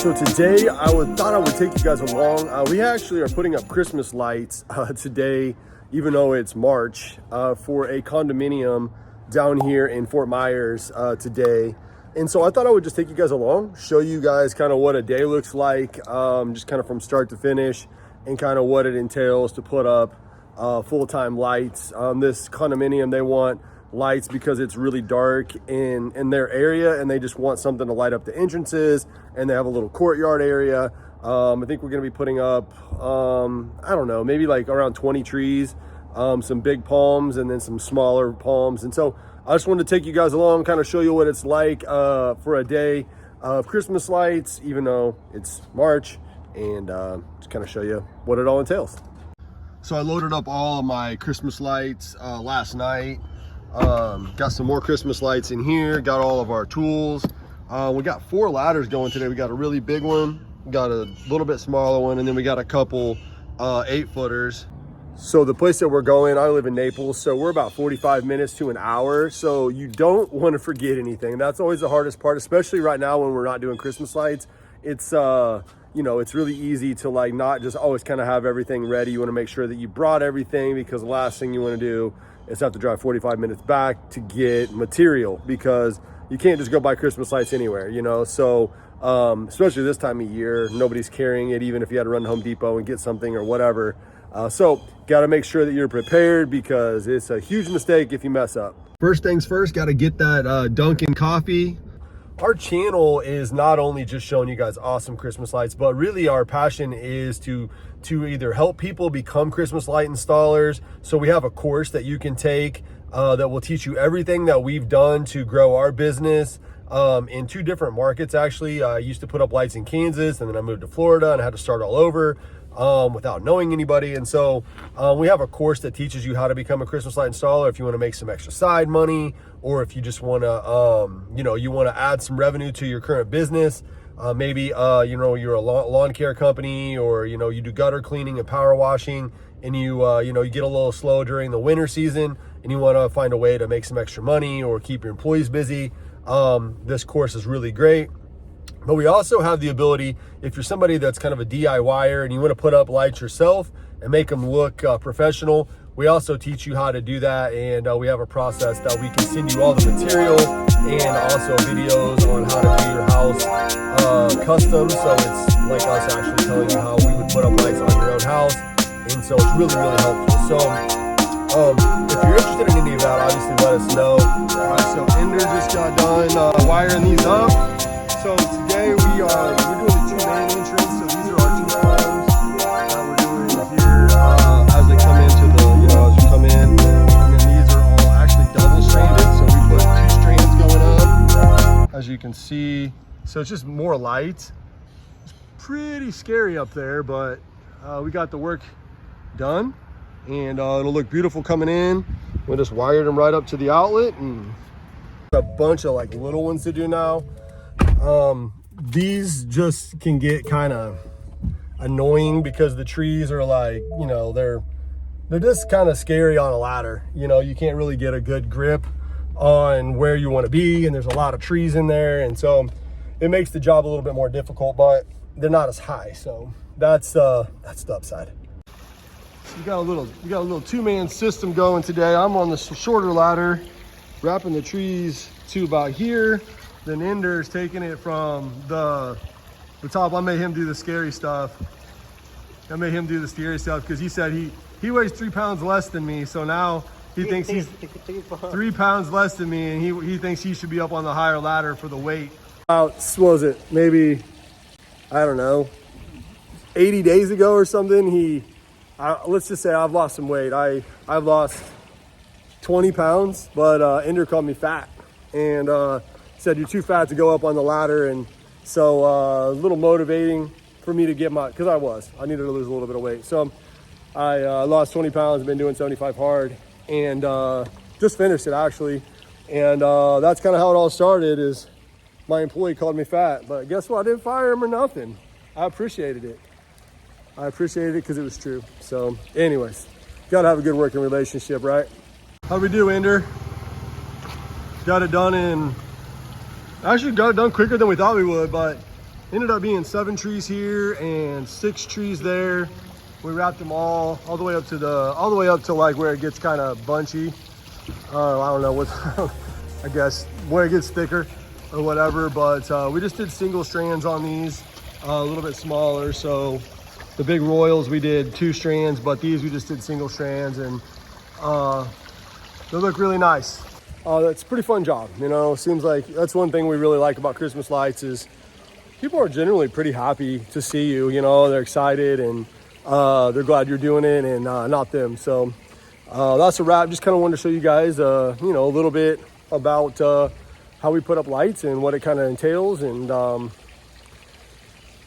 So today thought I would take you guys along. We actually are putting up Christmas lights today, even though it's March, for a condominium down here in Fort Myers today. And so I thought I would just take you guys along, show you guys kind of what a day looks like, just kind of from start to finish, and kind of what it entails to put up full-time lights. This condominium, they want lights because it's really dark in their area, and they just want something to light up the entrances, and they have a little courtyard area. I think we're going to be putting up, I don't know, maybe like around 20 trees, some big palms, and then some smaller palms. And so I just wanted to take you guys along, kind of show you what it's like for a day of Christmas lights, even though it's March, and just kind of show you what it all entails. So I loaded up all of my Christmas lights last night. Got some more Christmas lights in here, got all of our tools. We got 4 ladders going today. We got a really big one, got a little bit smaller one, and then we got a couple 8-footers. So the place that we're going, I live in Naples, so we're about 45 minutes to an hour. So you don't want to forget anything. That's always the hardest part, especially right now when we're not doing Christmas lights. It's you know, it's really easy to like not just always kind of have everything ready. You want to make sure that you brought everything, because the last thing you want to do is have to drive 45 minutes back to get material, because you can't just go buy Christmas lights anywhere, you know. So especially this time of year, nobody's carrying it, even if you had to run to Home Depot and get something or whatever. So got to make sure that you're prepared, because it's a huge mistake if you mess up. First things first, got to get that Dunkin' coffee. Our channel is not only just showing you guys awesome Christmas lights, but really our passion is to either help people become Christmas light installers. So we have a course that you can take that will teach you everything that we've done to grow our business in 2 different markets. Actually, I used to put up lights in Kansas, and then I moved to Florida and I had to start all over without knowing anybody. And so we have a course that teaches you how to become a Christmas light installer if you want to make some extra side money, or if you just want to, you know, you want to add some revenue to your current business. Maybe, you know, you're a lawn care company, or, you know, you do gutter cleaning and power washing, and you know, you get a little slow during the winter season, and you want to find a way to make some extra money or keep your employees busy. This course is really great. But we also have the ability, if you're somebody that's kind of a DIYer and you want to put up lights yourself and make them look professional, we also teach you how to do that. And we have a process that we can send you all the material and also videos on how to do your house custom. So it's like us actually telling you how we would put up lights on your own house. And so it's really, really helpful. So if you're interested in any of that, obviously let us know. All right, so Ender just got done wiring these up. So today we're doing the 2 main entrances. So these are our 2 palms that we're doing here as they come into the, you know, as you come in. And then these are all actually double stranded. So we put 2 strands going up, as you can see. So it's just more light. It's pretty scary up there, but we got the work done, and it'll look beautiful coming in. We just wired them right up to the outlet, and a bunch of like little ones to do now. These just can get kind of annoying because the trees are like, you know, they're just kind of scary on a ladder. You know, you can't really get a good grip on where you want to be, and there's a lot of trees in there, and so it makes the job a little bit more difficult, but they're not as high. So that's the upside. So you got a little 2-man system going today. I'm on the shorter ladder, wrapping the trees to about here. Then Ender's taking it from the top. I made him do the scary stuff. Because he said he weighs 3 pounds less than me. So now he thinks he's 3 pounds less than me, and he thinks he should be up on the higher ladder for the weight. What was it? Maybe, I don't know, 80 days ago or something, let's just say I've lost some weight. I've lost 20 pounds, but Ender called me fat, and said you're too fat to go up on the ladder. And so a little motivating for me to get because I needed to lose a little bit of weight. So I lost 20 pounds, been doing 75 hard, and just finished it actually. And that's kind of how it all started. Is my employee called me fat, but guess what? I didn't fire him or nothing. I appreciated it. Because it was true. So anyways, gotta have a good working relationship, right? How we do, Ender? Got it done in Actually got it done quicker than we thought we would, but ended up being 7 trees here and 6 trees there. We wrapped them all the way up to like where it gets kind of bunchy. I don't know what, I guess where it gets thicker or whatever, but we just did single strands on these, a little bit smaller. So the big royals, we did 2 strands, but these we just did single strands, and they look really nice. That's a pretty fun job, you know. Seems like that's one thing we really like about Christmas lights is people are generally pretty happy to see you, you know. They're excited and they're glad you're doing it, and not them. So that's a wrap. Just kind of wanted to show you guys, you know, a little bit about how we put up lights and what it kind of entails. And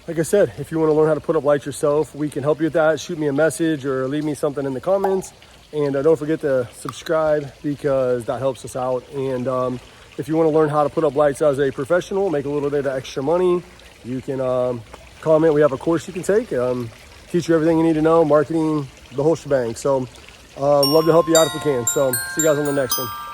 like I said, if you want to learn how to put up lights yourself, we can help you with that. Shoot me a message or leave me something in the comments. And don't forget to subscribe, because that helps us out. And if you want to learn how to put up lights as a professional, make a little bit of extra money, you can comment. We have a course you can take, teach you everything you need to know, marketing, the whole shebang. So love to help you out if we can. So see you guys on the next one.